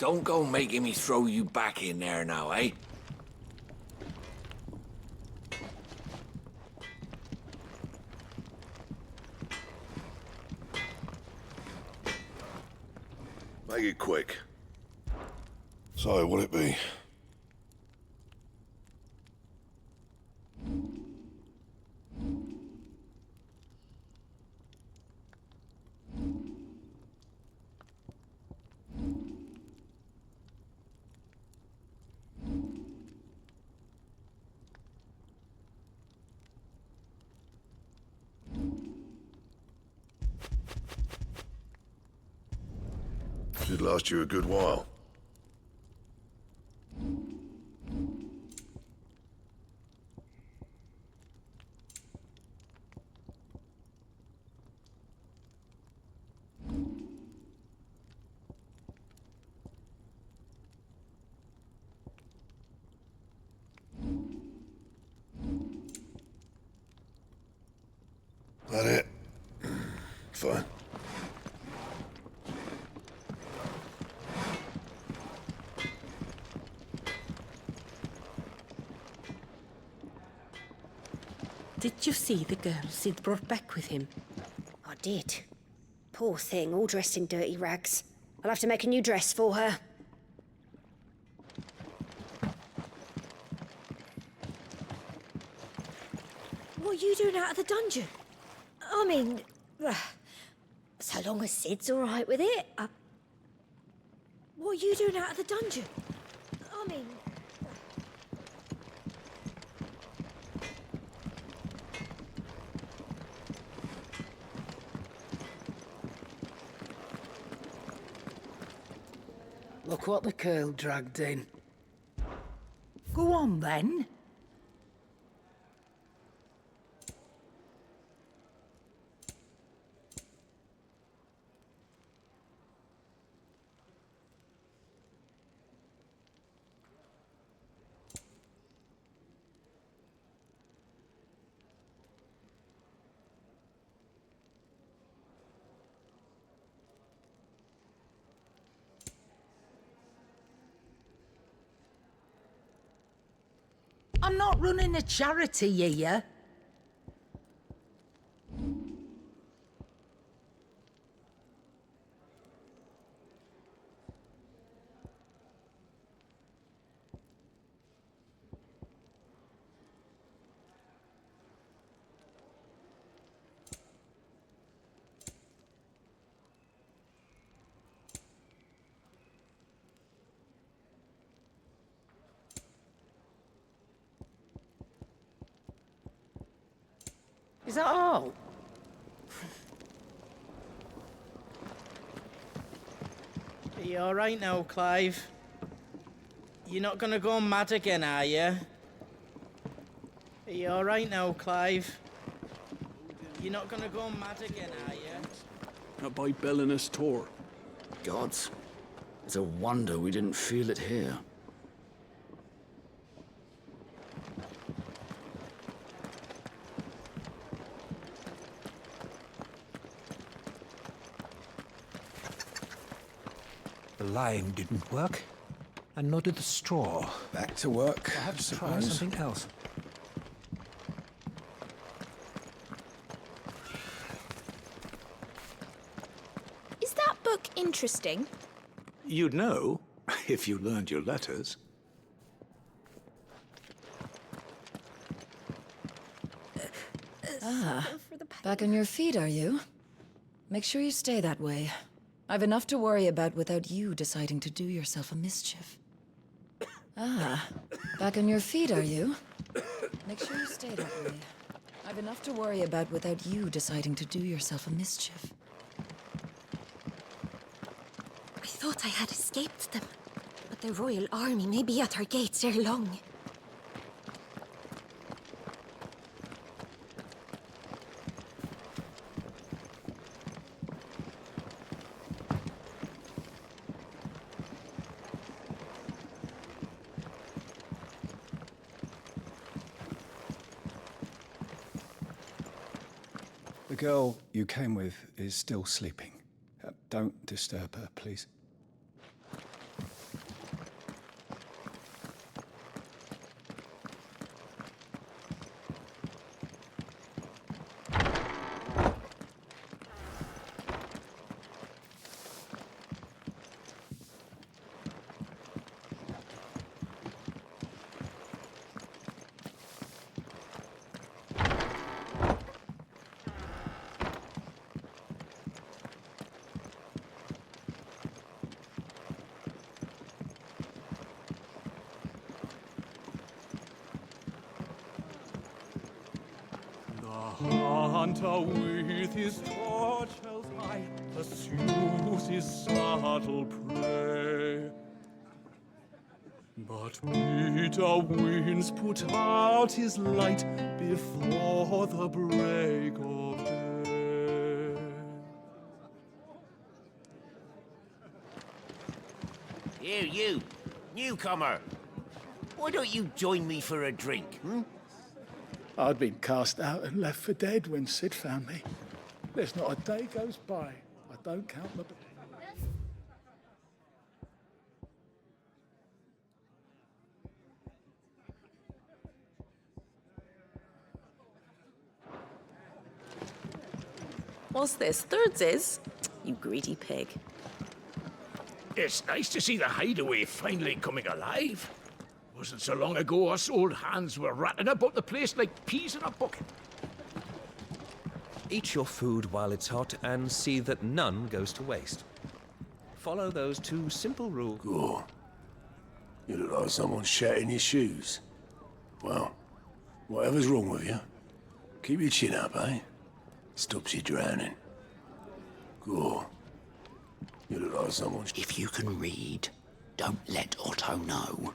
don't go making me throw you back in there now, eh? Make it quick. So, what'd it be? Should last you a good while. That it? Fine. Did you see the girl Sid brought back with him? I did. Poor thing, all dressed in dirty rags. I'll have to make a new dress for her. What are you doing out of the dungeon? I mean, so long as Sid's all right with it. What are you doing out of the dungeon? I mean... Look what the girl dragged in. Go on, then. I'm not running a charity here. Is that all? Are you alright now, Clive? You're not gonna go mad again, are you? Are you alright now, Clive? You're not gonna go mad again, are you? Not by belling us tour. Gods. It's a wonder we didn't feel it here. The lime didn't work, and nor did the straw. Back to work. Perhaps try something else. Is that book interesting? You'd know, if you learned your letters. Back on your feet, are you? Make sure you stay that way. I've enough to worry about without you deciding to do yourself a mischief. Back on your feet, are you? Make sure you stay that way. I've enough to worry about without you deciding to do yourself a mischief. I thought I had escaped them, but the royal army may be at our gates ere long. The girl you came with is still sleeping. Don't disturb her, please. hunter with his torch held high pursues his subtle prey. But bitter winds put out his light before the break of day. Here, you, newcomer. Why don't you join me for a drink, I'd been cast out and left for dead when Sid found me. There's not a day goes by I don't count the... What's this? Thirds is? You greedy pig. It's nice to see the hideaway finally coming alive. Wasn't so long ago us old hands were ratting about the place like peas in a bucket. Eat your food while it's hot and see that none goes to waste. Follow those two simple rules. Cool. You look like someone shat in your shoes. Well, whatever's wrong with you, keep your chin up, eh? Stops you drowning. Cool. You look like someone... If you can read, don't let Otto know.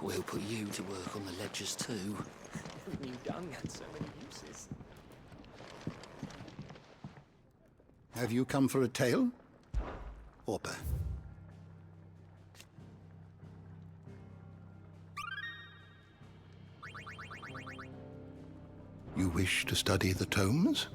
We'll put you to work on the ledgers too. You dung had so many uses. Have you come for a tale? Or both? You wish to study the tomes?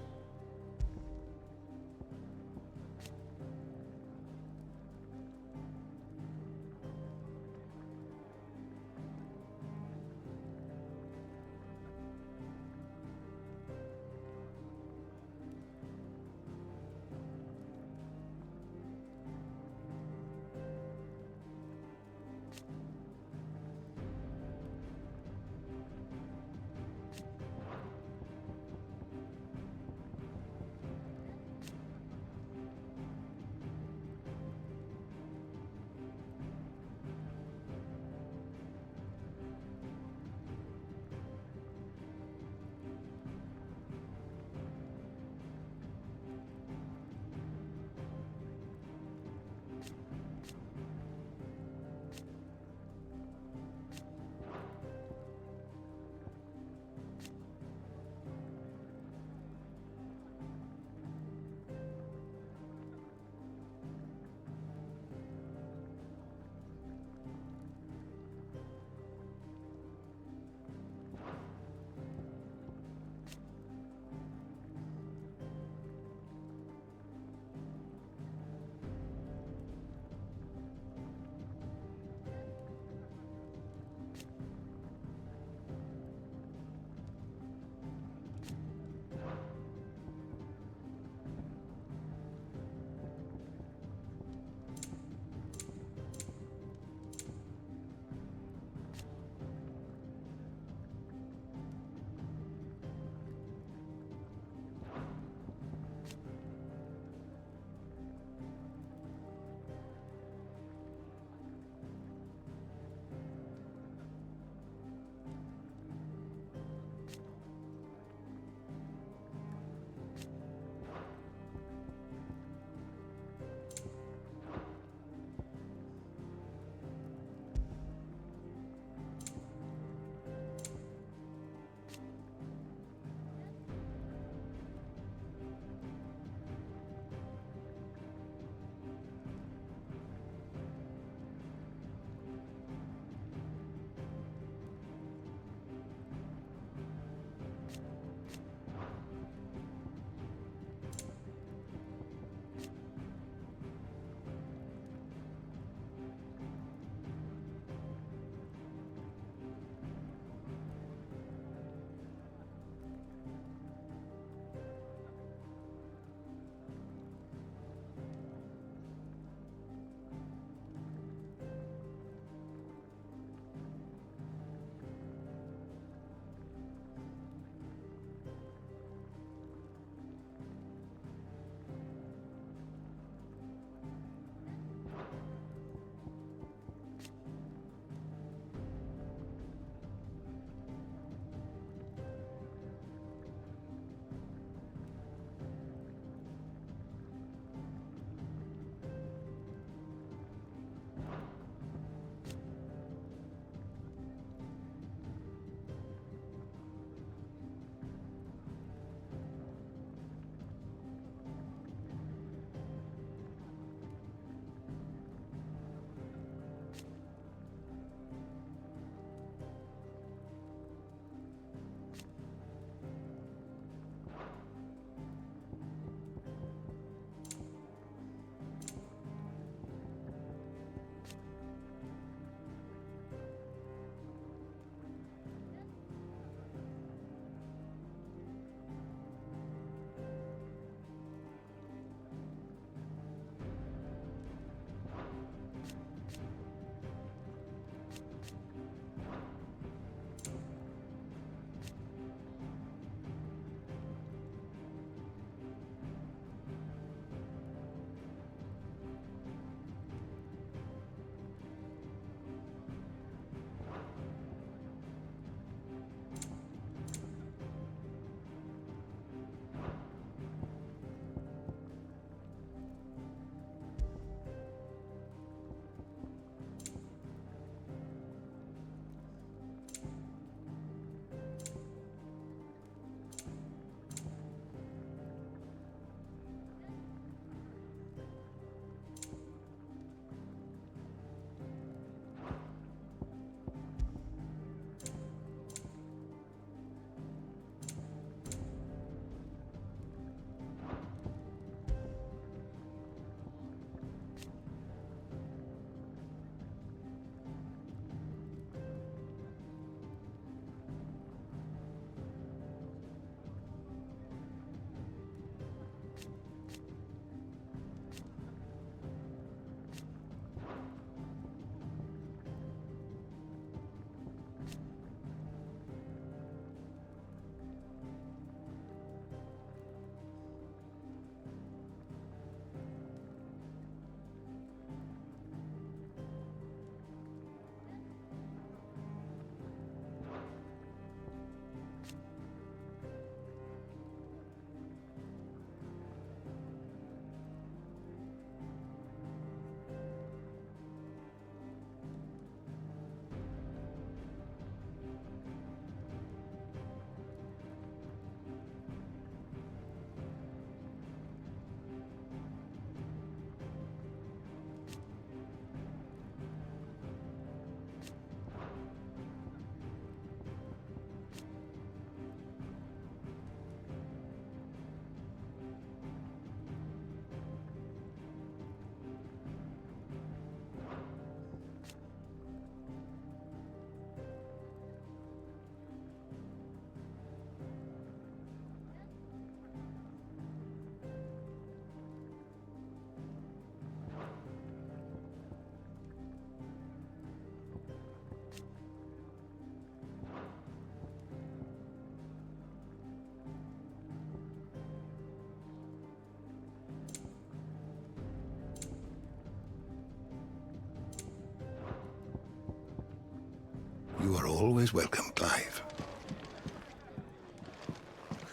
You are always welcome, Clive.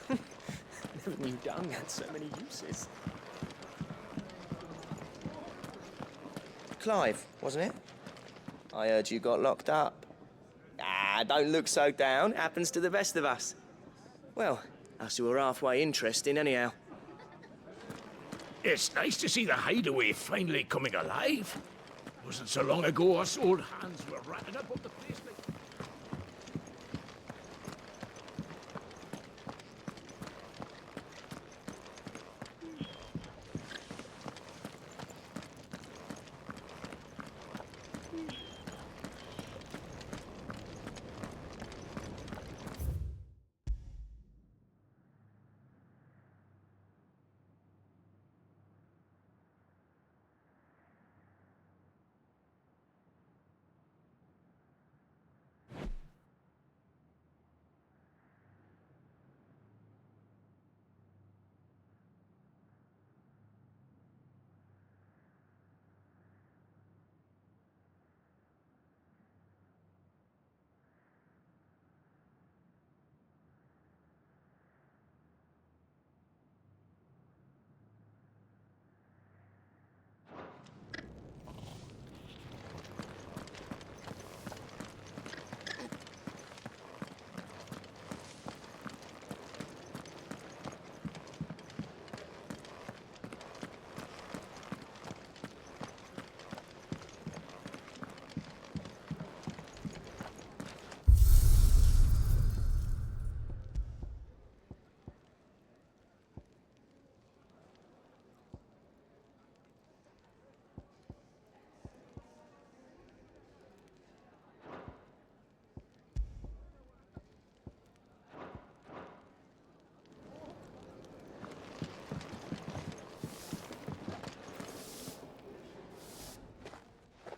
Never knew dung had so many uses. Clive, wasn't it? I heard you got locked up. Ah, don't look so down. Happens to the best of us. Well, us who are halfway interesting, anyhow. It's nice to see the hideaway finally coming alive. Wasn't so long ago us old hands were ratting about the place like...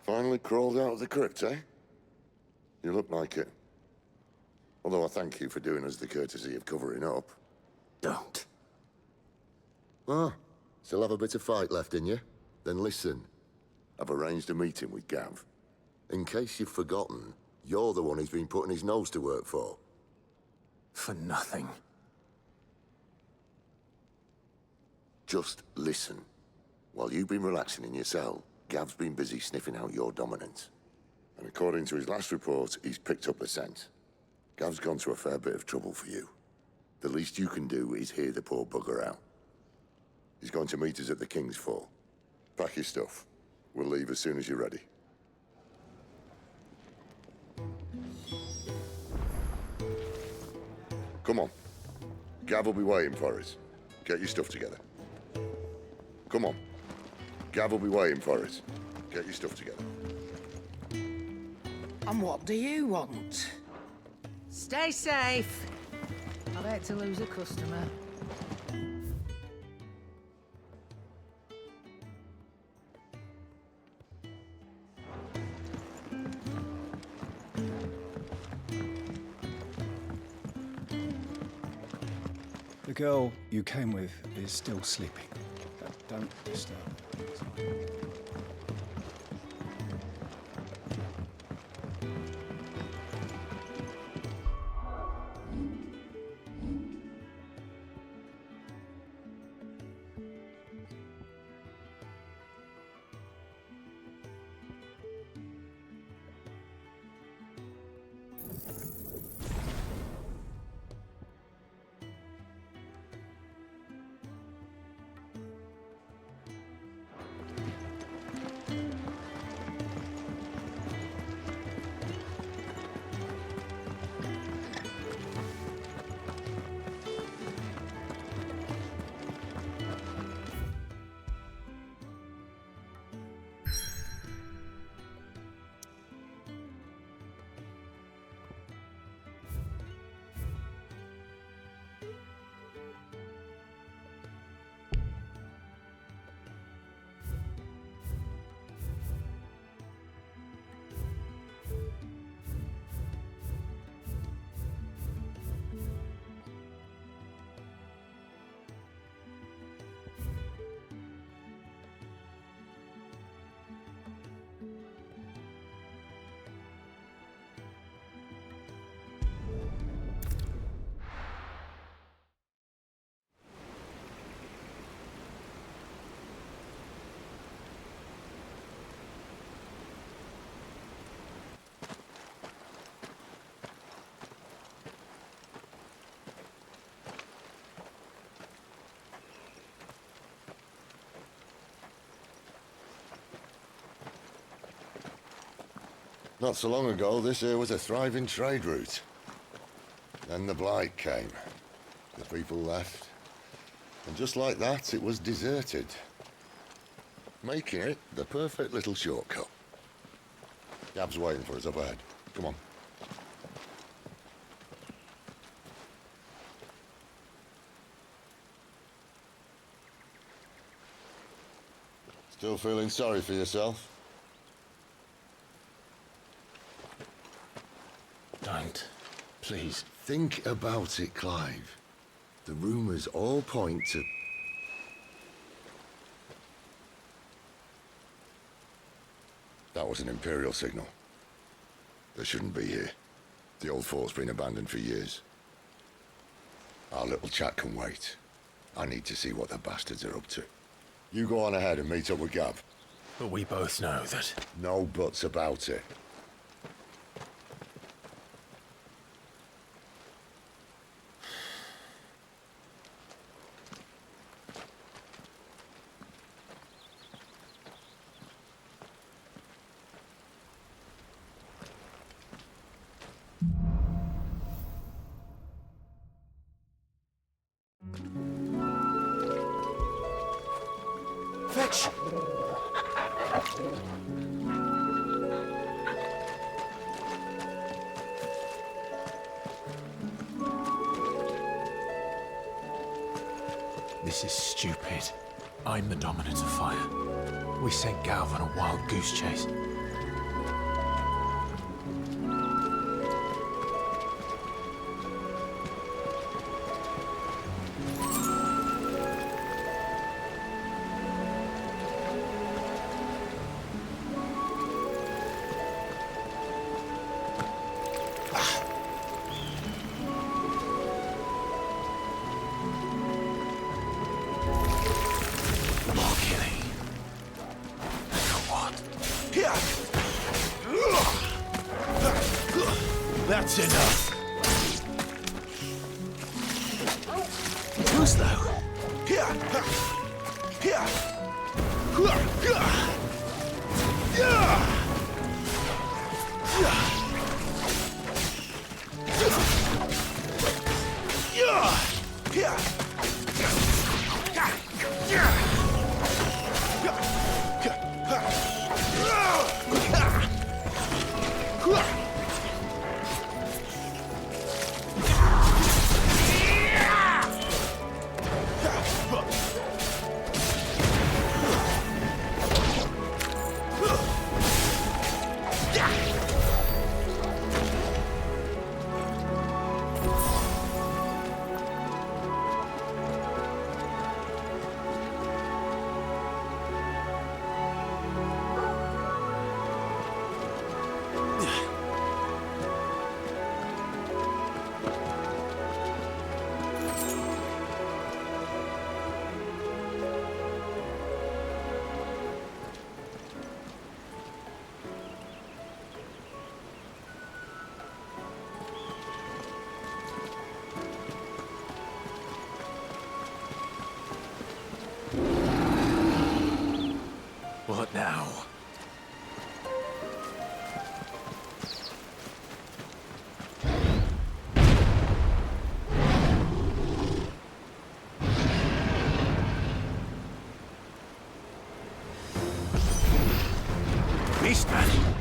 Finally crawled out of the crypt, eh? You look like it. Although I thank you for doing us the courtesy of covering up. Don't. Ah, still have a bit of fight left in you? Then listen. I've arranged a meeting with Gav. In case you've forgotten, you're the one he's been putting his nose to work for. For nothing. Just listen. While you've been relaxing in your cell, Gav's been busy sniffing out your dominance. And according to his last report, he's picked up the scent. Gav's gone to a fair bit of trouble for you. The least you can do is hear the poor bugger out. He's going to meet us at the King's Fall. Pack your stuff. We'll leave as soon as you're ready. Come on. Gav will be waiting for us. Get your stuff together. Come on. Gav will be waiting for us. Get your stuff together. And what do you want? Stay safe. I'd hate to lose a customer. The girl you came with is still sleeping. Don't disturb her. Not so long ago, this here was a thriving trade route. Then the blight came. The people left. And just like that, it was deserted. Making it the perfect little shortcut. Gab's waiting for us up ahead. Come on. Still feeling sorry for yourself? Don't. Please. Think about it, Clive. The rumours all point to... That was an Imperial signal. They shouldn't be here. The old fort's been abandoned for years. Our little chat can wait. I need to see what the bastards are up to. You go on ahead and meet up with Gav. But we both know that... No buts about it. Fetch! This is stupid. I'm the dominant of fire. We sent Galv on a wild goose chase. That's enough. Too slow. What now? Beastman!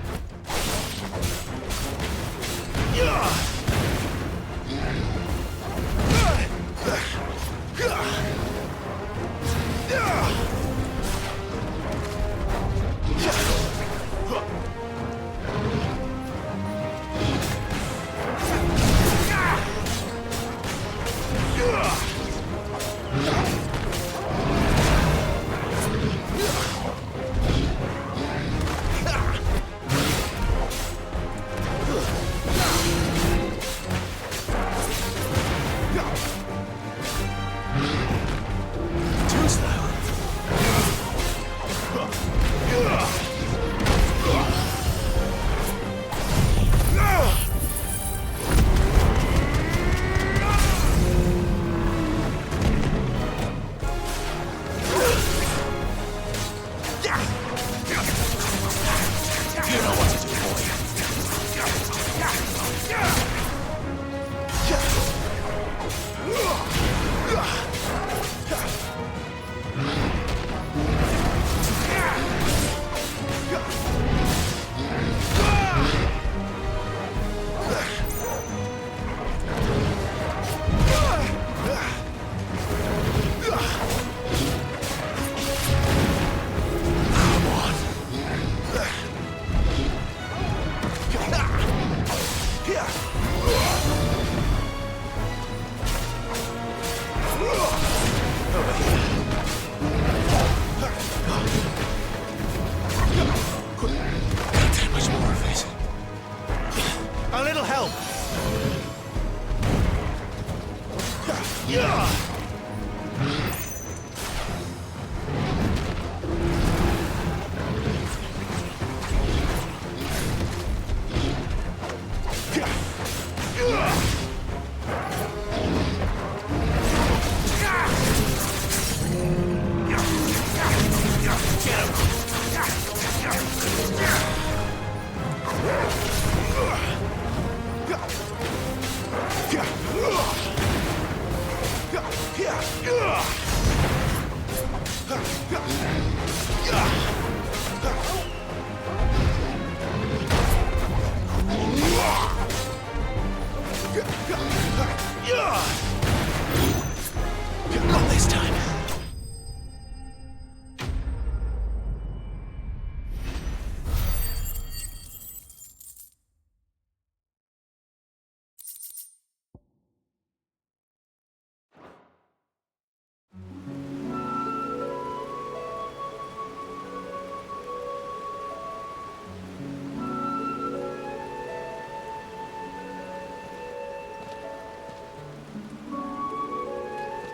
Not this time.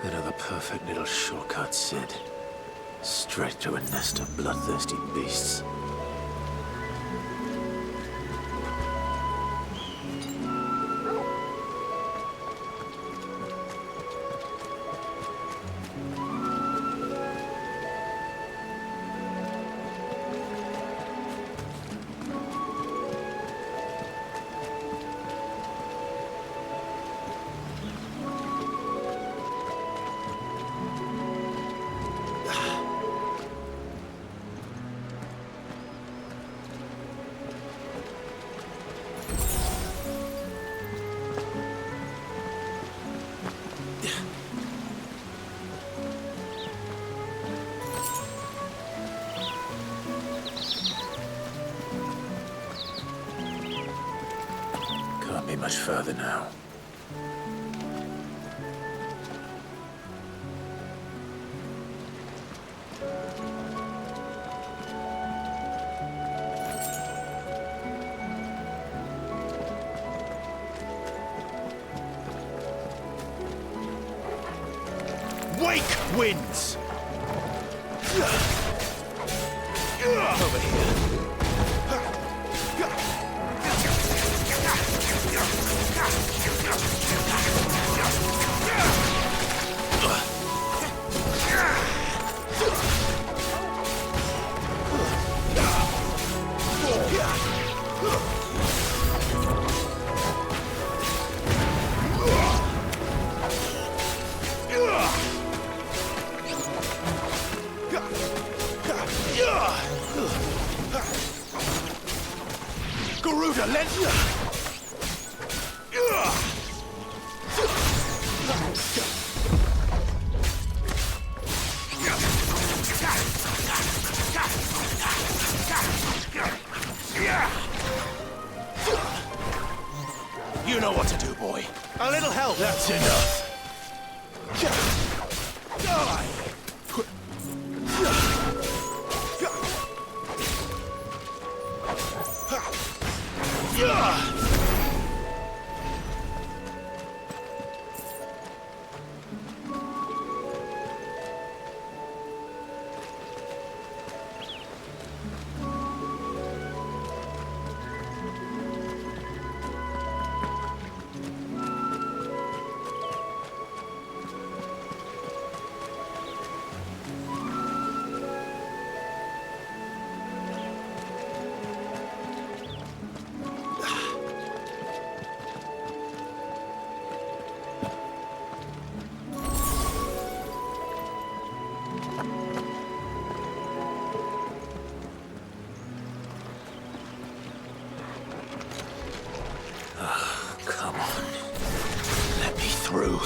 Another perfect little shortcut, Sid. Straight through a nest of bloodthirsty beasts. Can't be much further now. Wake wins! Over here. Garuda, let's... You know what to do, boy. A little help. That's enough. Come on. Let me through.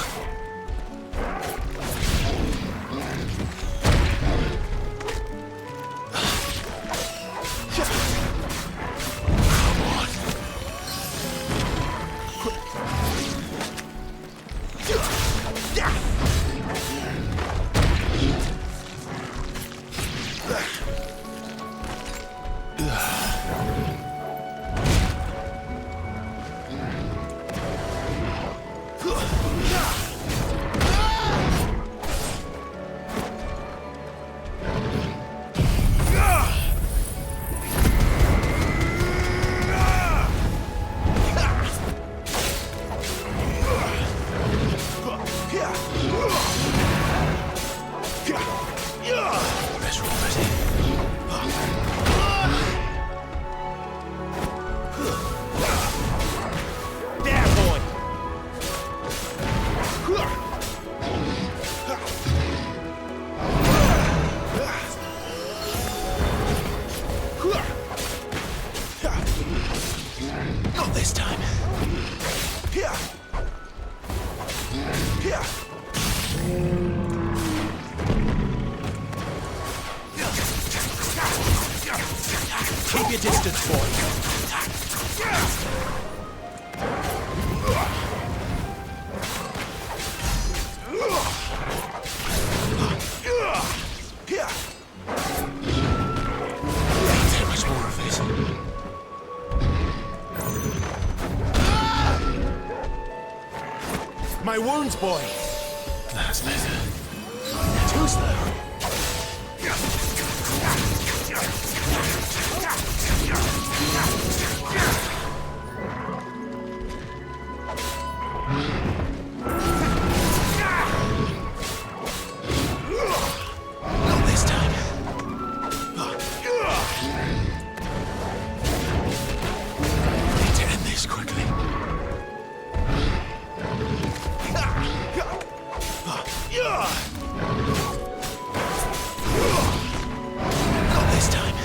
Keep your distance, boy. Too much more of this. My wounds, boy. That's better. Too slow. Not this time. Need to end this quickly. Not this time.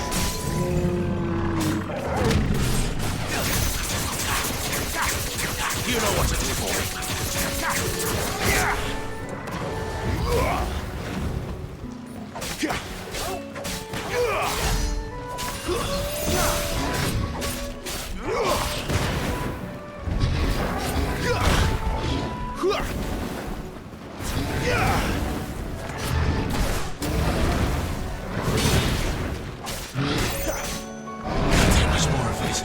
You know what to do for me. Too much more of this.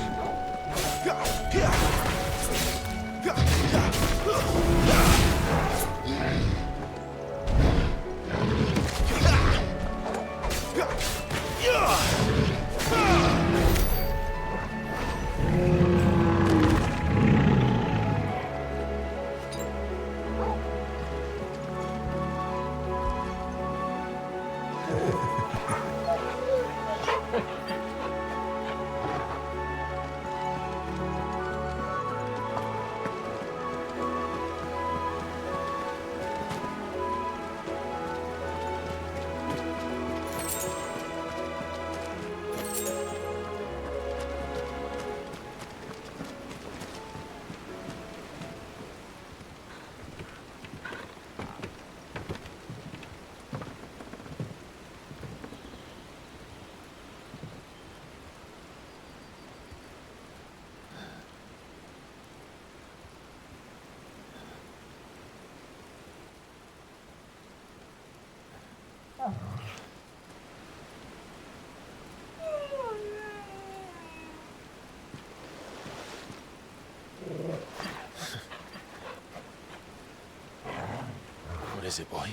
What is it, boy?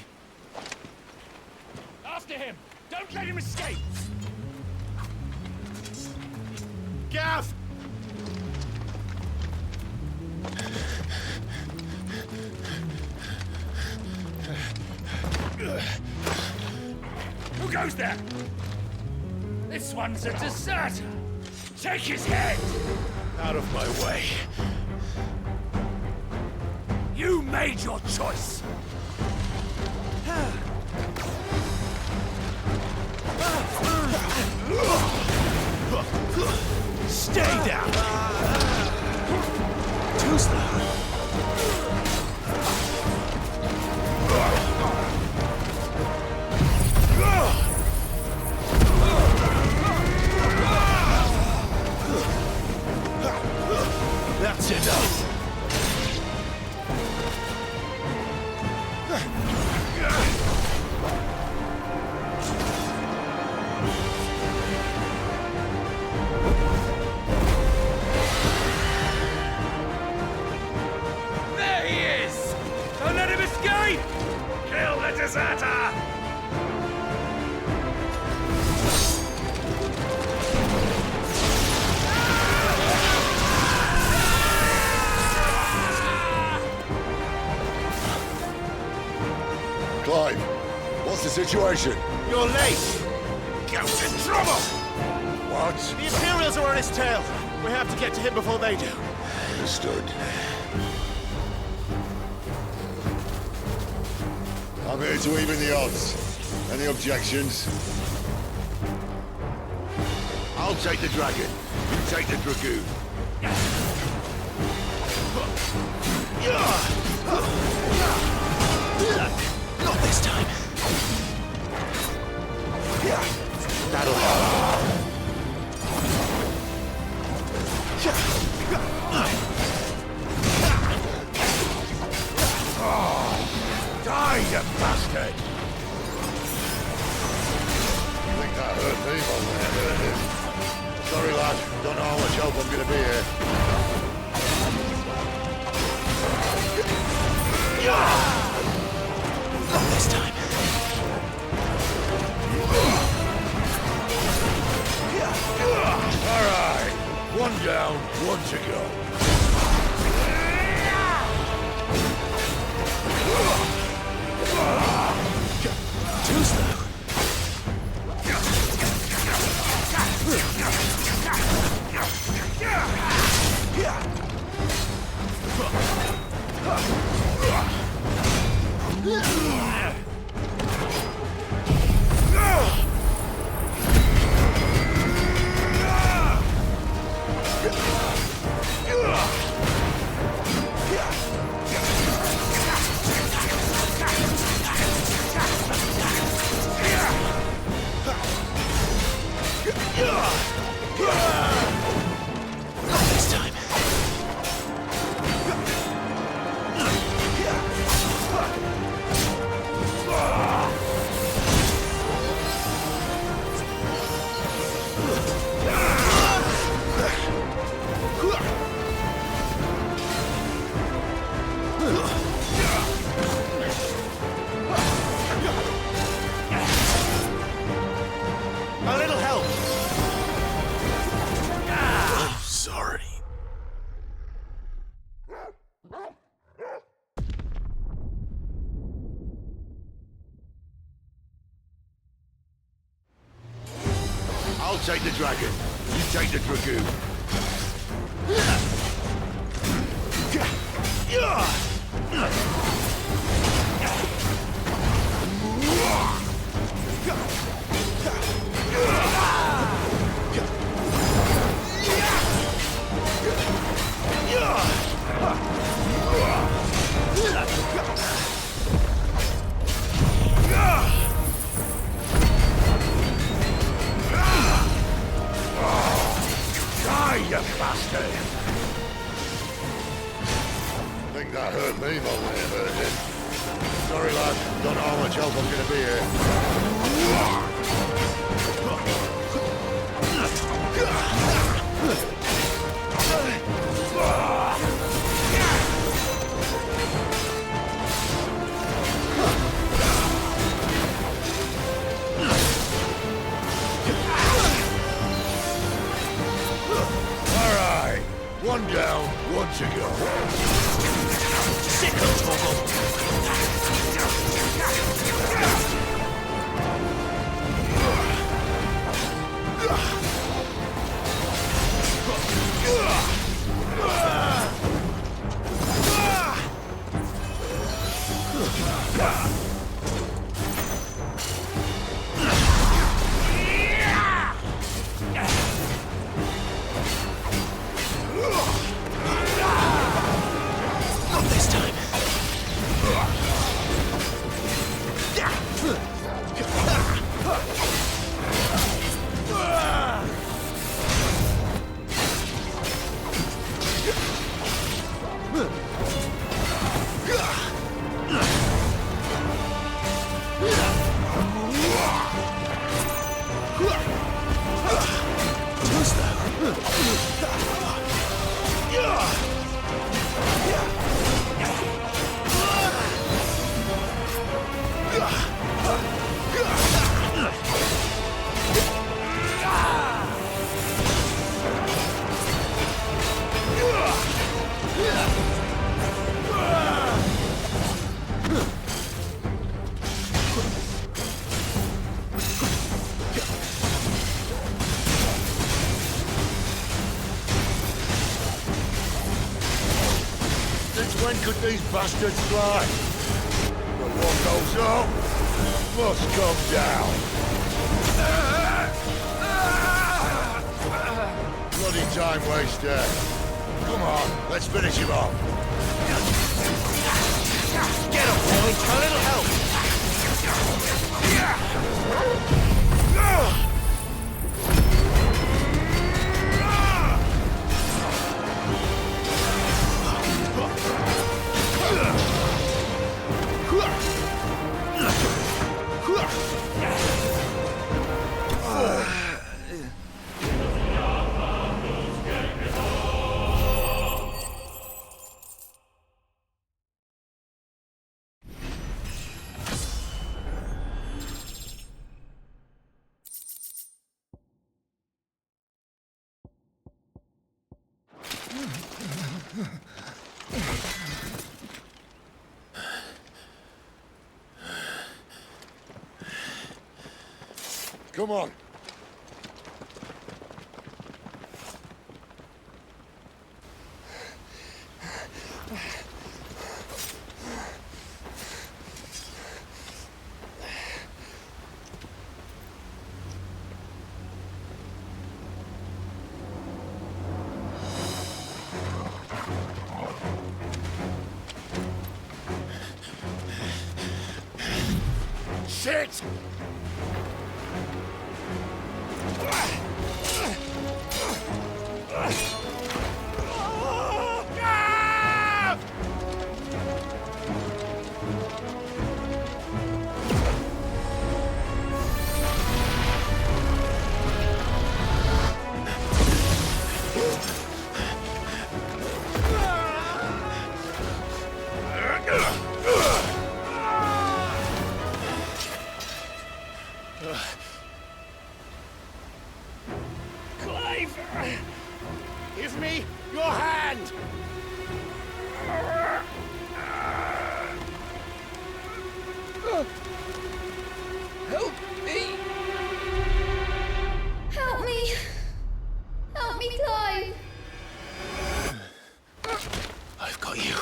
After him! Don't let him escape! Gav! Who goes there? This one's a deserter! Take his head! Out of my way. You made your choice! Stay down! Too slow. That's enough. There he is! Don't let him escape! Kill the deserter! Clive, what's the situation? You're late. Goat's in trouble! What? The Imperials are on his tail. We have to get to him before they do. Understood. I'm here to even the odds. Any objections? I'll take the dragon. You take the dragoon. this time. That'll help. Oh, die, you bastard! I think that hurt me more than it hurt him. Sorry, lad. Don't know how much help I'm gonna be here. Not this time. All right. One down, one to go. Too slow. This time. A little help. I'm sorry. I'll take the dragon. You take the dragoon. Die, you bastard! I think that hurt me more than it hurt him. Sorry, lad. Don't know how much help I'm gonna be here. All right. One down, one to go. Sickle, Toggle. Not this time. Too Since when could these bastards fly? But what goes up must come down. Bloody time waster. Come on, let's finish him off. Get him, boy. A little help. Come on. Shit! Clive! Give me your hand! Help me! Help me! Help me, Clive! I've got you.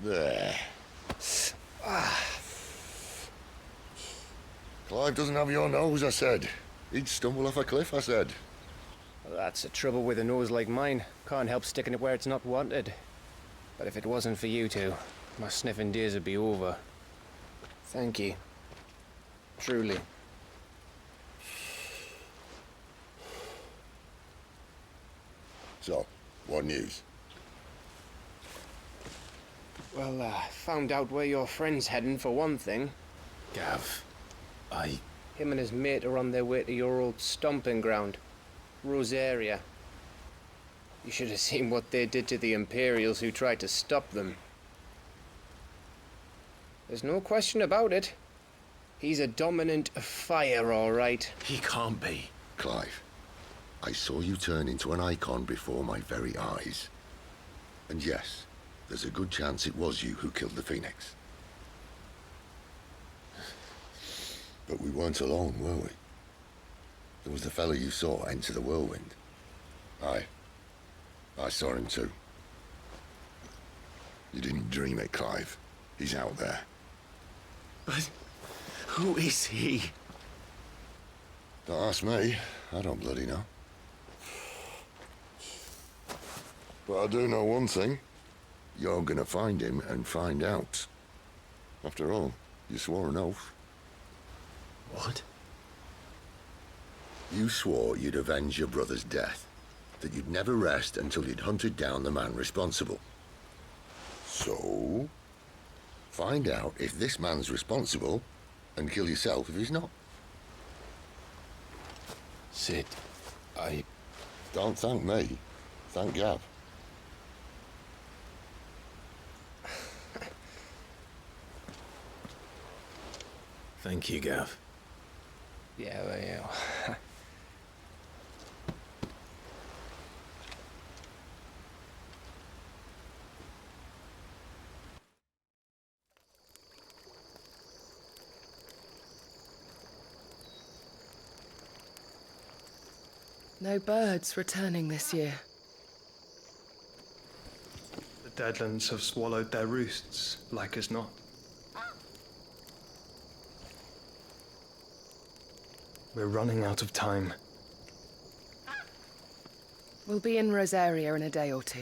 There. Clive doesn't have your nose, I said. He'd stumble off a cliff, I said. Well, that's the trouble with a nose like mine. Can't help sticking it where it's not wanted. But if it wasn't for you two, my sniffing days would be over. Thank you. Truly. So, what news? Well, found out where your friend's heading for one thing. Gav, Him and his mate are on their way to your old stomping ground, Rosaria. You should have seen what they did to the Imperials who tried to stop them. There's no question about it. He's a dominant of fire, all right. He can't be. Clive, I saw you turn into an icon before my very eyes. And yes, there's a good chance it was you who killed the Phoenix. But we weren't alone, were we? There was the fellow you saw enter the whirlwind. I saw him too. You didn't dream it, Clive. He's out there. But who is he? Don't ask me. I don't bloody know. But I do know one thing. You're gonna find him and find out. After all, you swore an oath. What? You swore you'd avenge your brother's death. That you'd never rest until you'd hunted down the man responsible. So, find out if this man's responsible and kill yourself if he's not. Sid, Don't thank me. Thank Gav. Thank you, Gav. Yeah, well, yeah. No birds returning this year. The Deadlands have swallowed their roosts, like as not. We're running out of time. We'll be in Rosaria in a day or two.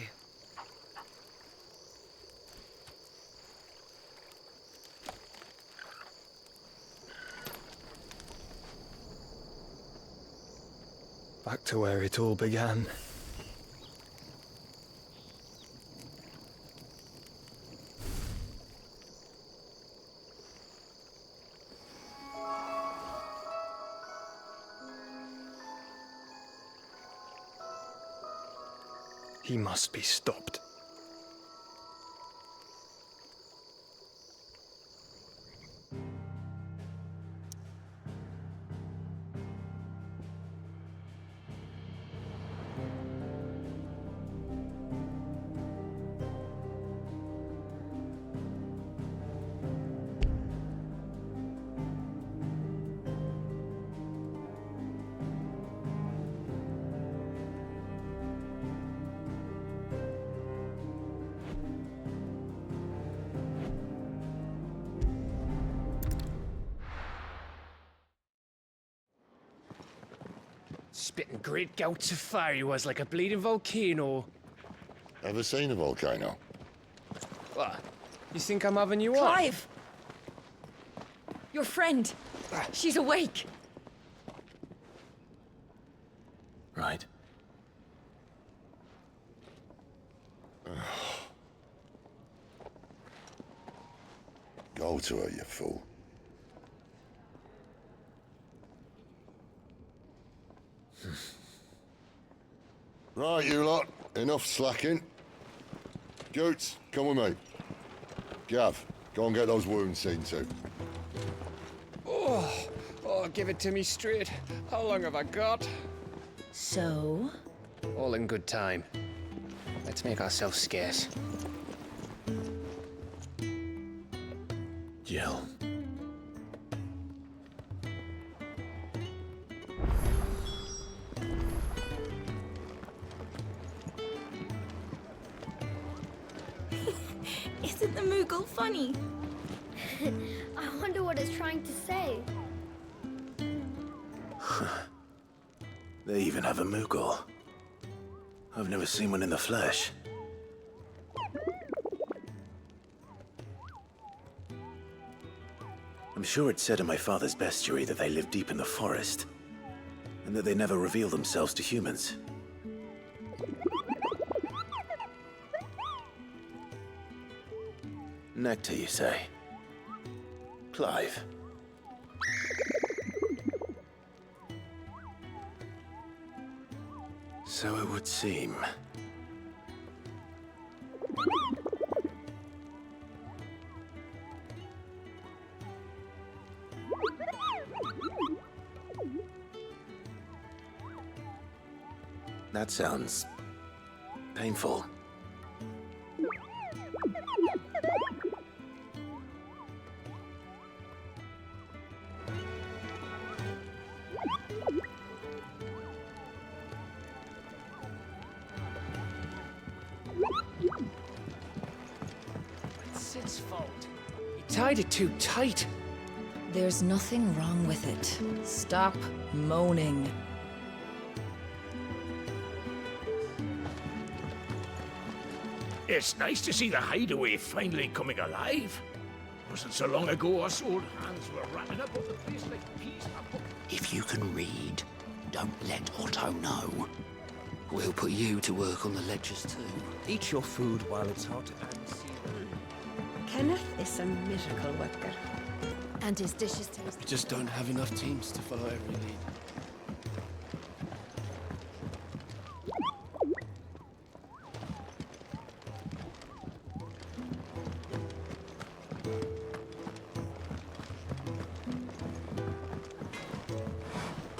Back to where it all began. He must be stopped. Spitting great gouts of fire he was, like a bleeding volcano. Ever seen a volcano? What? You think I'm having you on? Clive! Your friend. She's awake. Right. Go to her, you fool. Right, you lot. Enough slacking. Goots, come with me. Gav, go and get those wounds seen to. Oh, give it to me straight. How long have I got? So? All in good time. Let's make ourselves scarce. Jill. Isn't the Moogle funny? I wonder what it's trying to say. They even have a Moogle. I've never seen one in the flesh. I'm sure it said in my father's bestiary that they live deep in the forest, and that they never reveal themselves to humans. Nectar, you say? Clive. So it would seem. That sounds painful. It's Sid's fault. He tied it too tight. There's nothing wrong with it. Stop moaning. It's nice to see the hideaway finally coming alive. Wasn't so long ago us old hands were ratting about the place like peas in a bucket. If you can read, don't let Otto know. We'll put you to work on the ledgers too. Eat your food while it's hot and see Kenneth is a miracle worker. And his dishes taste. We just don't have enough teams to follow every lead.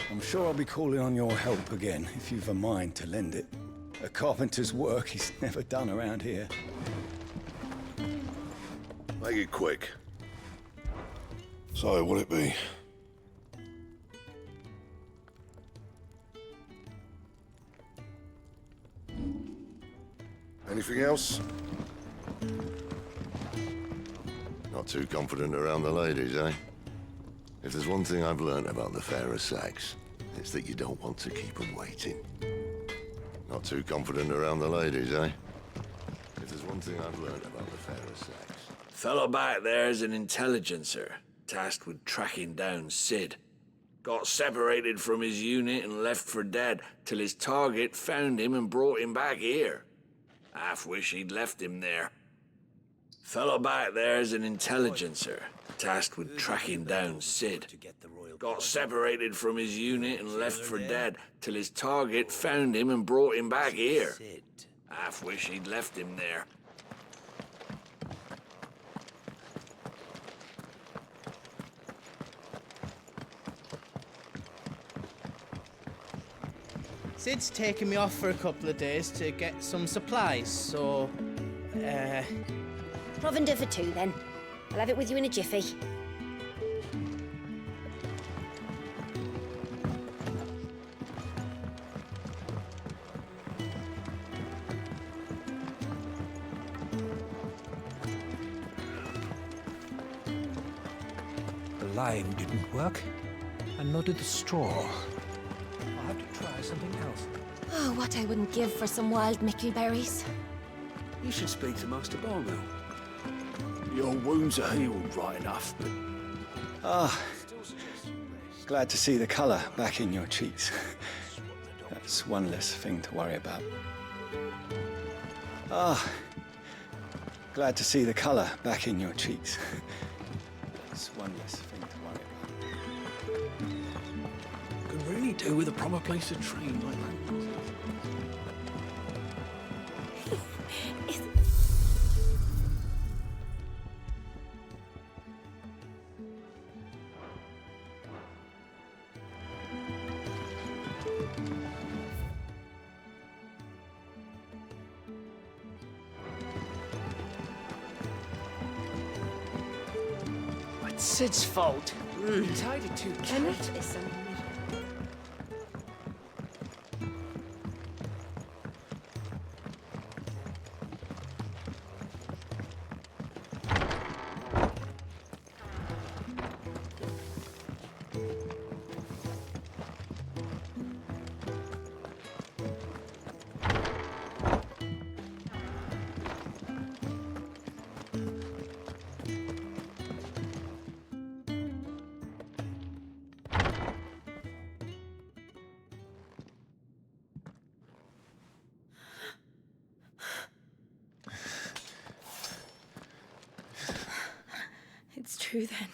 I'm sure I'll be calling on your help again, if you've a mind to lend it. A carpenter's work is never done around here. Make it quick. So, what'll it be? Anything else? Not too confident around the ladies, eh? If there's one thing I've learned about the fairer sex, it's that you don't want to keep them waiting. Not too confident around the ladies, eh? If there's one thing I've learned about the fairer sex... Fellow back there's an intelligencer, tasked with tracking down Sid. Got separated from his unit and left for dead, till his target found him and brought him back here. Half wish he'd left him there. Fellow back there's an intelligencer, tasked with tracking down Sid. Got separated from his unit and left for dead, till his target found him and brought him back here. Half wish he'd left him there. Sid's taken me off for a couple of days to get some supplies, so... Provender for 2, then. I'll have it with you in a jiffy. The lime didn't work, and nor did the straw. I'll have to try something else. Oh, what I wouldn't give for some wild mickleberries. You should speak to Master Barnwell. Your wounds are healed right enough, but... Ah, glad to see the colour back in your cheeks. That's one less thing to worry about. Ah, glad to see the colour back in your cheeks. That's one less thing to worry about. Could really do with a proper place to train like that. It's Sid's fault. He tied it too tight. Listen. It's true then.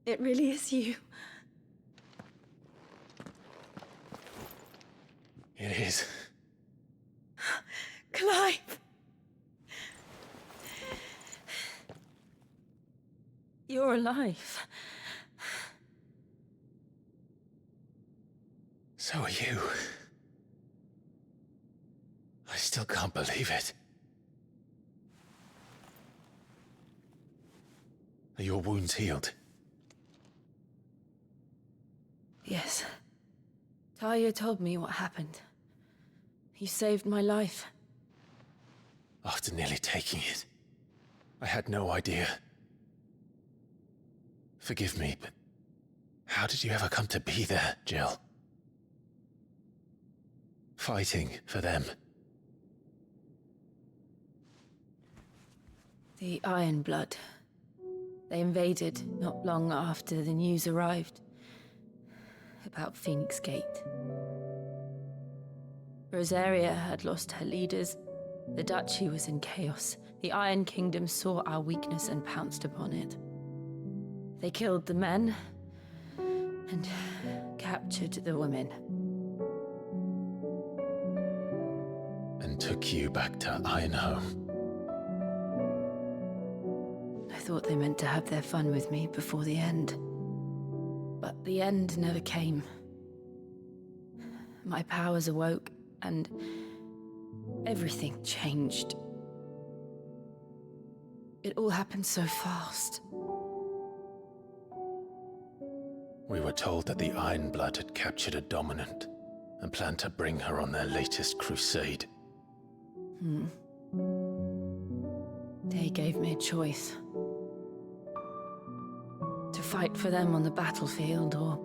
It really is you. It is. Clive! You're alive. So are you. I still can't believe it. Are your wounds healed? Yes. Talia told me what happened. You saved my life. After nearly taking it, I had no idea. Forgive me, but how did you ever come to be there, Jill? Fighting for them. The Iron Blood. They invaded not long after the news arrived about Phoenix Gate. Rosaria had lost her leaders. The Duchy was in chaos. The Iron Kingdom saw our weakness and pounced upon it. They killed the men and captured the women. And took you back to Ironhome. I thought they meant to have their fun with me before the end. But the end never came. My powers awoke, and everything changed. It all happened so fast. We were told that the Iron Blood had captured a dominant and planned to bring her on their latest crusade. They gave me a choice. To fight for them on the battlefield, or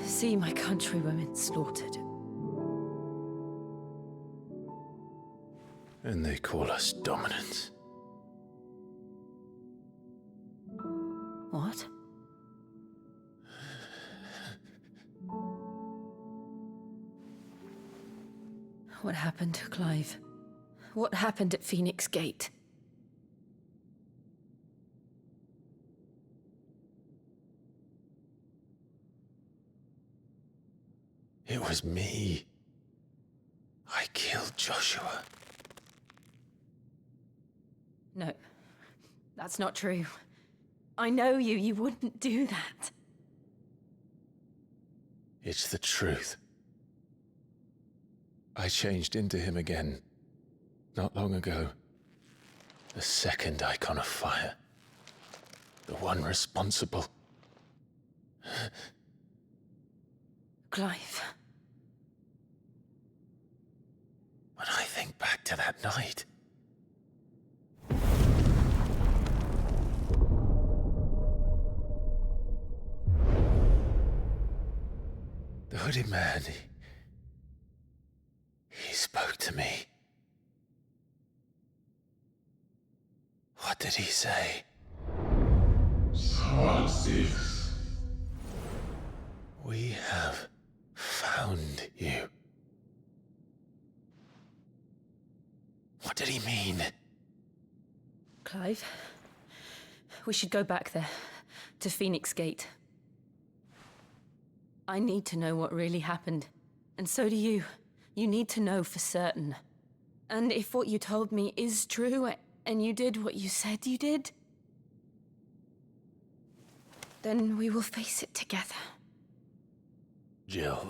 see my countrywomen slaughtered. And they call us dominants. What? What happened to Clive? What happened at Phoenix Gate? It was me Joshua. No, that's not true. I know you. You wouldn't do that. It's the truth. I changed into him again, not long ago. The second icon of fire. The one responsible. Clive. When I think back to that night... The hooded man, he spoke to me. What did he say? Francis. We have found you. What did he mean? Clive, we should go back there, to Phoenix Gate. I need to know what really happened, and so do you. You need to know for certain. And if what you told me is true, and you did what you said you did, then we will face it together. Jill,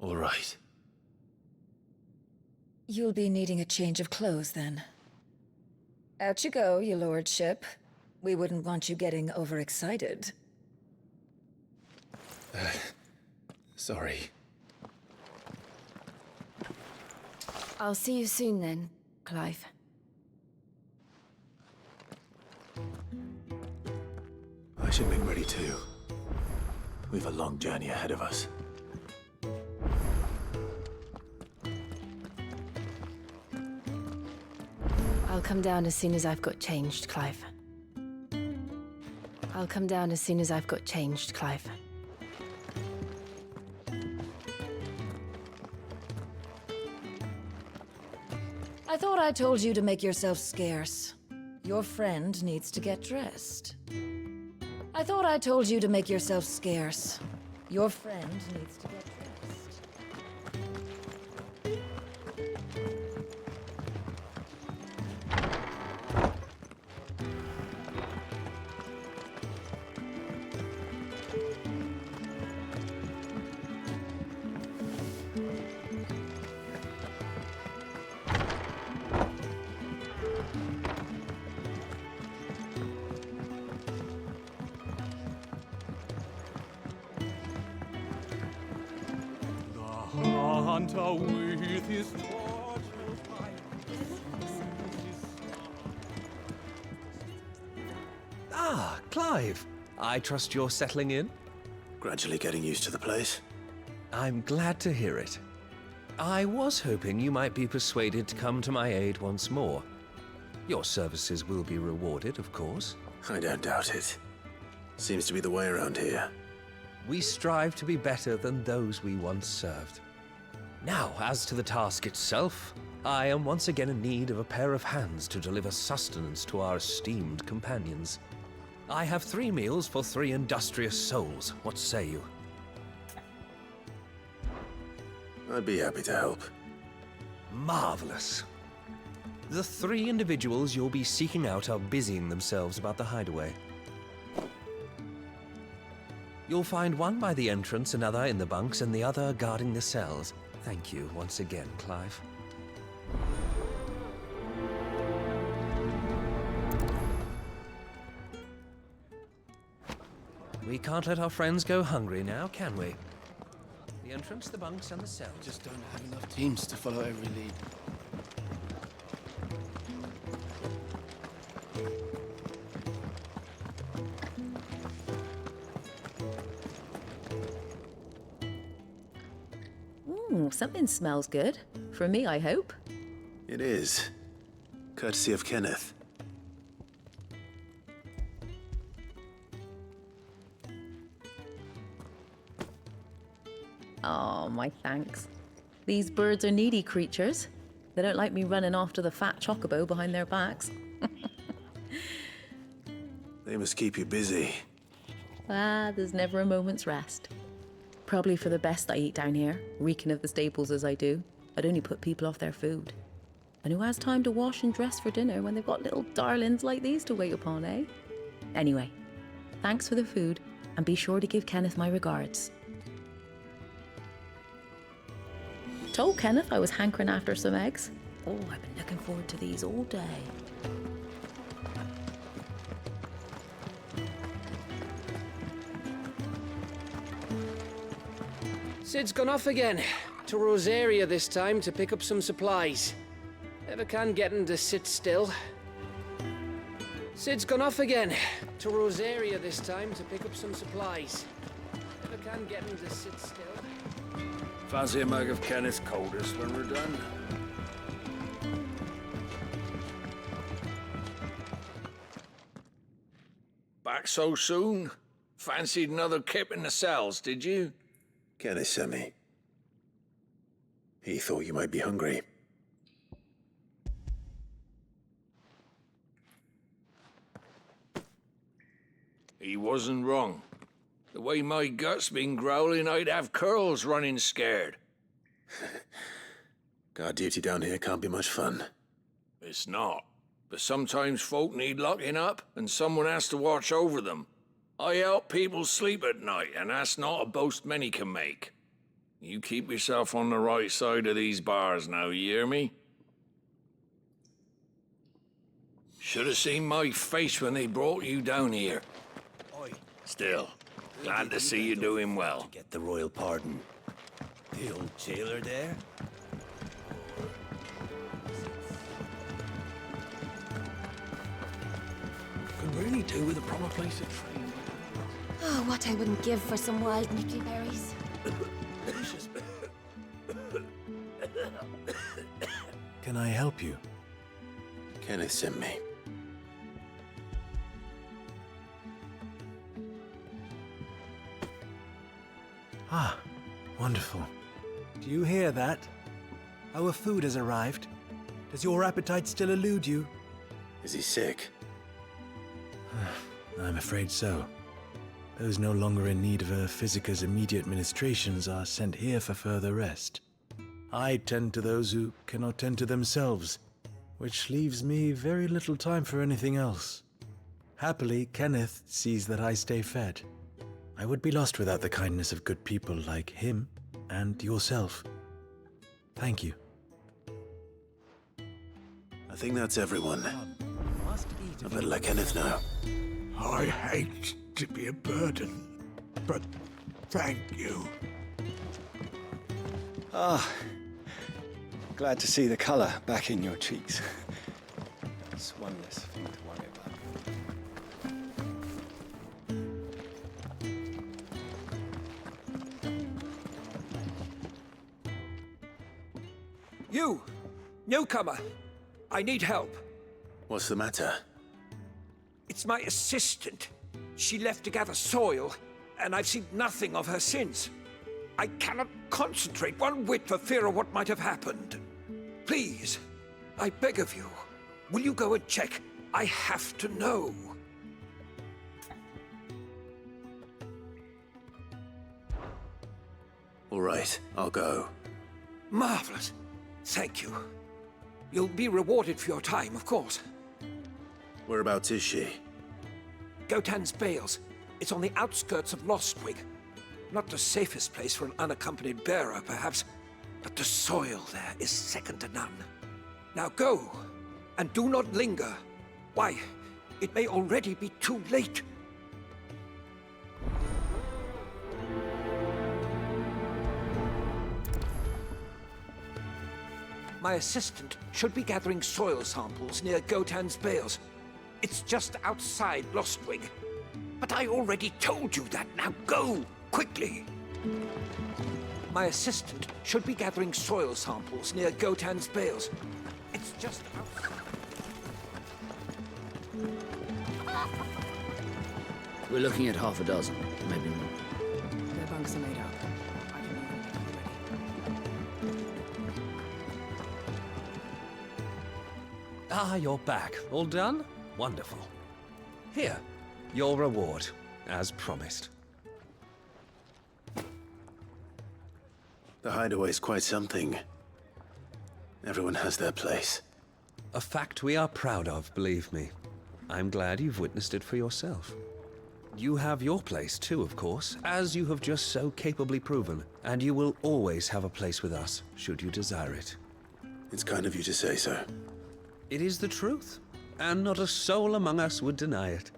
All right. You'll be needing a change of clothes, then. Out you go, your lordship. We wouldn't want you getting overexcited. Sorry. I'll see you soon then, Clive. I should have been ready too. We've a long journey ahead of us. I'll come down as soon as I've got changed, Clive. I'll come down as soon as I've got changed, Clive. I thought I told you to make yourself scarce. Your friend needs to get dressed. I thought I told you to make yourself scarce. Your friend needs to get dressed. Hunter with his torches Ah, Clive. I trust you're settling in? Gradually getting used to the place. I'm glad to hear it. I was hoping you might be persuaded to come to my aid once more. Your services will be rewarded, of course. I don't doubt it. Seems to be the way around here. We strive to be better than those we once served. Now, as to the task itself, I am once again in need of a pair of hands to deliver sustenance to our esteemed companions. I have 3 meals for 3 industrious souls. What say you? I'd be happy to help. Marvelous. The 3 individuals you'll be seeking out are busying themselves about the hideaway. You'll find one by the entrance, another in the bunks, and the other guarding the cells. Thank you once again, Clive. We can't let our friends go hungry now, can we? The entrance, the bunks, and the cells. Just don't have enough teams to follow every lead. Something smells good. For me, I hope. It is. Courtesy of Kenneth. Oh, my thanks. These birds are needy creatures. They don't like me running off to the fat chocobo behind their backs. They must keep you busy. Ah, there's never a moment's rest. Probably for the best I eat down here, reeking of the staples as I do. I'd only put people off their food. And who has time to wash and dress for dinner when they've got little darlings like these to wait upon, eh? Anyway, thanks for the food, and be sure to give Kenneth my regards. Told Kenneth I was hankering after some eggs. Oh, I've been looking forward to these all day. Sid's gone off again. To Rosaria this time to pick up some supplies. Never can get him to sit still. Sid's gone off again. To Rosaria this time to pick up some supplies. Never can get him to sit still. Fancy a mug of Kenneth's coldest when we're done? Back so soon? Fancied another kip in the cells, did you? Kenneth sent me. He thought you might be hungry. He wasn't wrong. The way my gut's been growling, I'd have curls running scared. Guard duty down here can't be much fun. It's not. But sometimes folk need locking up, and someone has to watch over them. I help people sleep at night, and that's not a boast many can make. You keep yourself on the right side of these bars now, you hear me? Should have seen my face when they brought you down here. Still, glad to see you doing well. Get the royal pardon. The old jailer there? Could really do with a proper place to train. Oh, what I wouldn't give for some wild nickelberries. Can I help you? Kenneth sent me. Ah, wonderful. Do you hear that? Our food has arrived. Does your appetite still elude you? Is he sick? I'm afraid so. Those no longer in need of a Physica's immediate ministrations are sent here for further rest. I tend to those who cannot tend to themselves, which leaves me very little time for anything else. Happily, Kenneth sees that I stay fed. I would be lost without the kindness of good people like him and yourself. Thank you. I think that's everyone. I better let Kenneth know. I hate to be a burden, but thank you. Ah, glad to see the color back in your cheeks. It's one less thing to worry about. You! Newcomer! I need help. What's the matter? It's my assistant. She left to gather soil, and I've seen nothing of her since. I cannot concentrate one whit for fear of what might have happened. Please, I beg of you, will you go and check? I have to know. All right, I'll go. Marvelous. Thank you. You'll be rewarded for your time, of course. Whereabouts is she? Gotan's Bales. It's on the outskirts of Lostwig. Not the safest place for an unaccompanied bearer, perhaps, but the soil there is second to none. Now go, and do not linger. Why, it may already be too late. My assistant should be gathering soil samples near Gotan's Bales. It's just outside Lostwig. But I already told you that. Now go, quickly. My assistant should be gathering soil samples near Gotan's Bales. It's just outside. We're looking at half a dozen, maybe more. Their bunks are made up. I can even get you ready. Ah, you're back. All done? Wonderful. Here, Your reward, as promised. The hideaway's quite something. Everyone has their place. A fact we are proud of, believe me. I'm glad you've witnessed it for yourself. You have your place too, of course, as you have just so capably proven, and you will always have a place with us, should you desire it. It's kind of you to say so. It is the truth, and not a soul among us would deny it.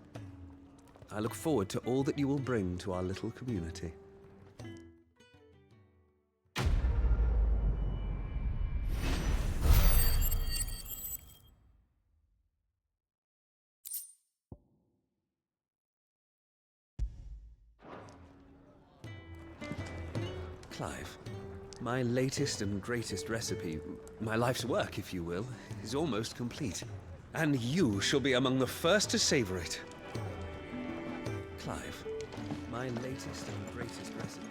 I look forward to all that you will bring to our little community. Clive, my latest and greatest recipe, my life's work, if you will, is almost complete. And you shall be among the first to savor it. Clive, my latest and greatest recipe.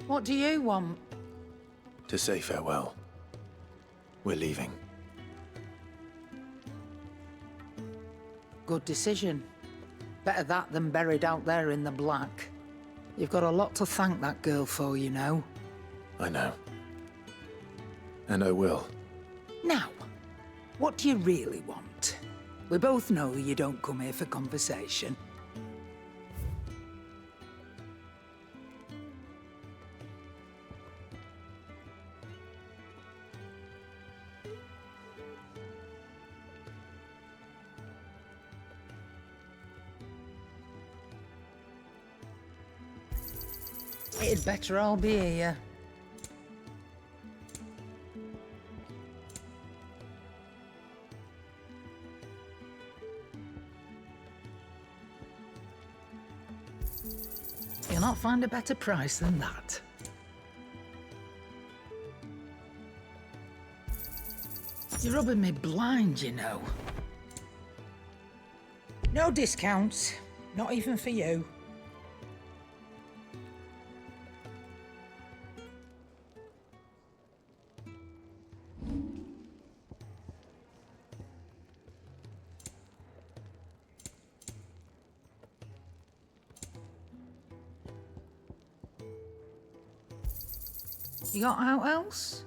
What do you want? To say farewell. We're leaving. Good decision. Better that than buried out there in the black. You've got a lot to thank that girl for, you know. I know. And I will. Now, what do you really want? We both know you don't come here for conversation. It'd better all be here. You'll not find a better price than that. You're rubbing me blind, you know. No discounts, not even for you. You got out else?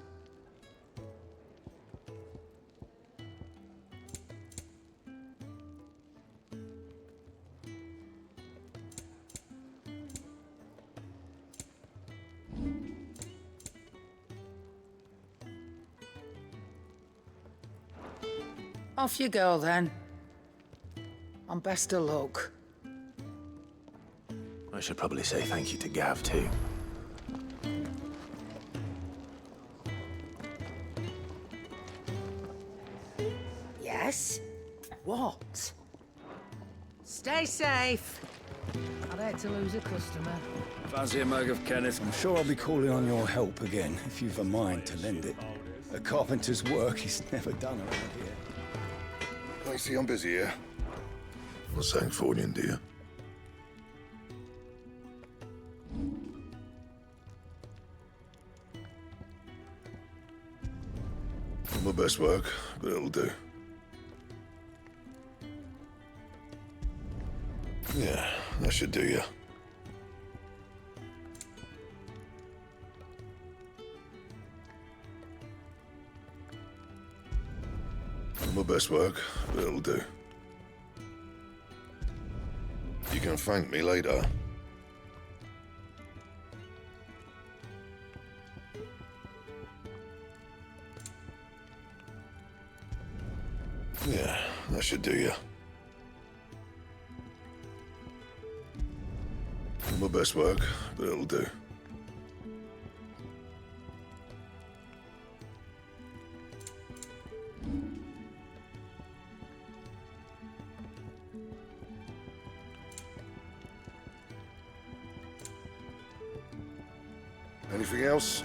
Off you go then. And best of luck. I should probably say thank you to Gav too. Yes? What? Stay safe. I'd hate to lose a customer. Fancy a mug of Kenneth? I'm sure I'll be calling on your help again, if you've a mind to lend it. A carpenter's work is never done around here. I see I'm busy here. What's saying for you, dear? Not my best work, but it'll do. Yeah, that should do you. Not my best work, but it'll do. You can thank me later. Yeah, that should do you. Not my best work, but it'll do. Anything else?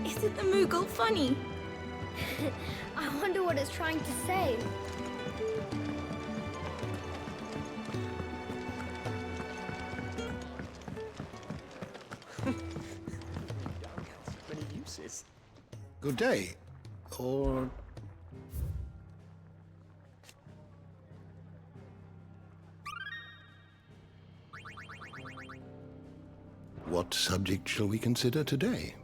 Isn't the Moogle funny? I wonder what it's trying to say. Many uses. Good day. Or... What subject shall we consider today?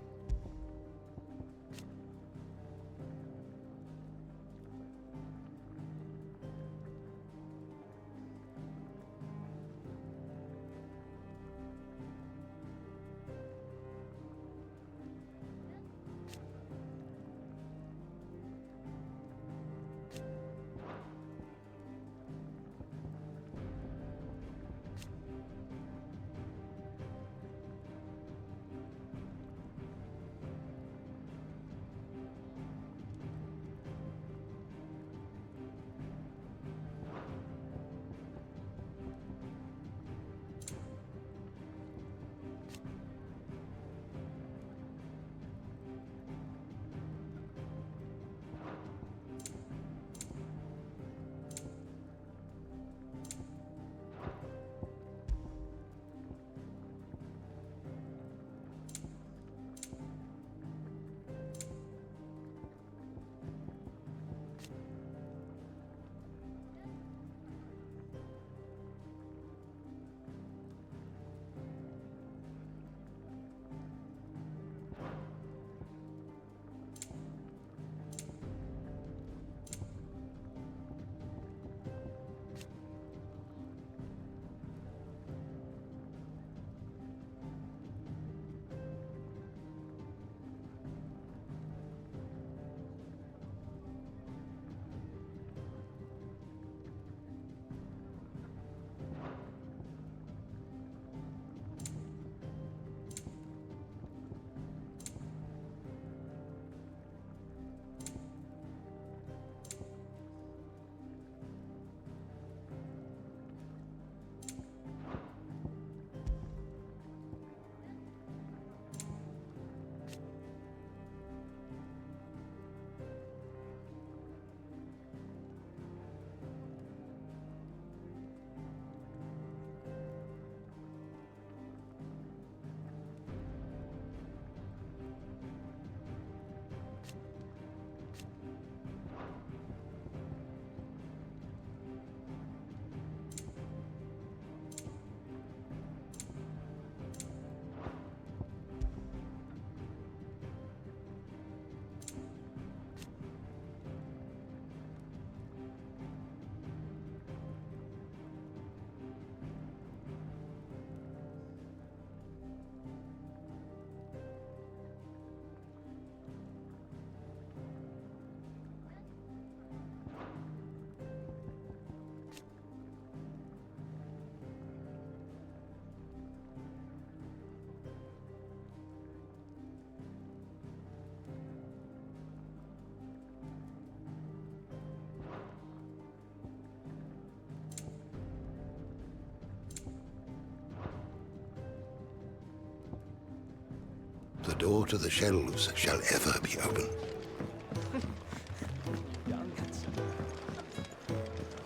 The door to the shelves shall ever be open.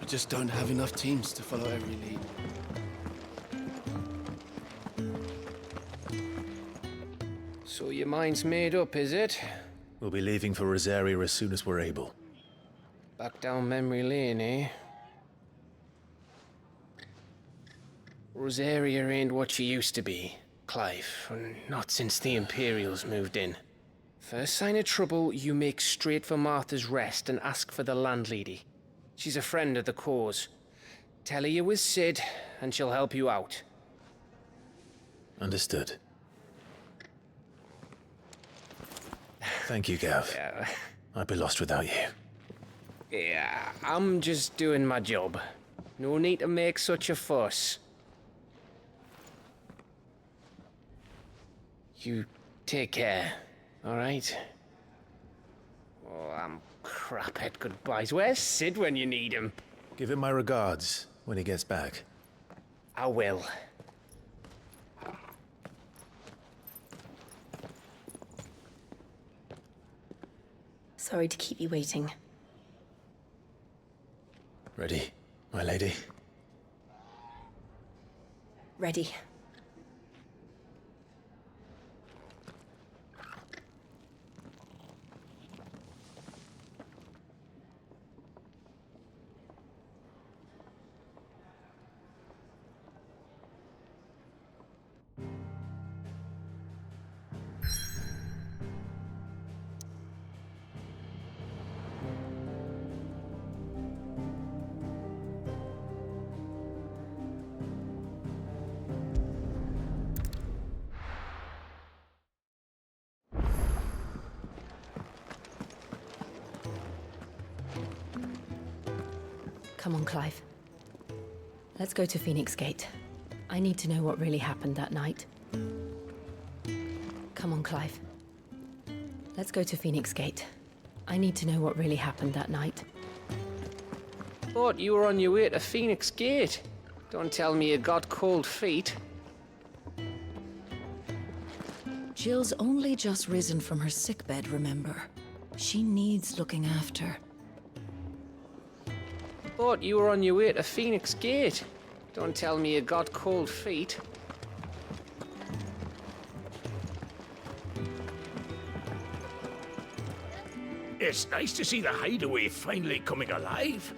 I just don't have enough teams to follow every lead. So your mind's made up, is it? We'll be leaving for Rosaria as soon as we're able. Back down memory lane, eh? Rosaria ain't what she used to be, Clive. Not since the Imperials moved in. First sign of trouble, you make straight for Martha's Rest and ask for the landlady. She's a friend of the cause. Tell her you was Sid, and she'll help you out. Understood. Thank you, Gav. Yeah. I'd be lost without you. Yeah, I'm just doing my job. No need to make such a fuss. You take care, alright? Oh, I'm crap at goodbyes. Where's Sid when you need him? Give him my regards when he gets back. I will. Sorry to keep you waiting. Ready, my lady? Ready. Come on, Clive. Let's go to Phoenix Gate. I need to know what really happened that night. Come on, Clive. Let's go to Phoenix Gate. I need to know what really happened that night. Thought you were on your way to Phoenix Gate. Don't tell me you got cold feet. Jill's only just risen from her sickbed, remember? She needs looking after. Thought you were on your way to Phoenix Gate. Don't tell me you got cold feet. It's nice to see the hideaway finally coming alive.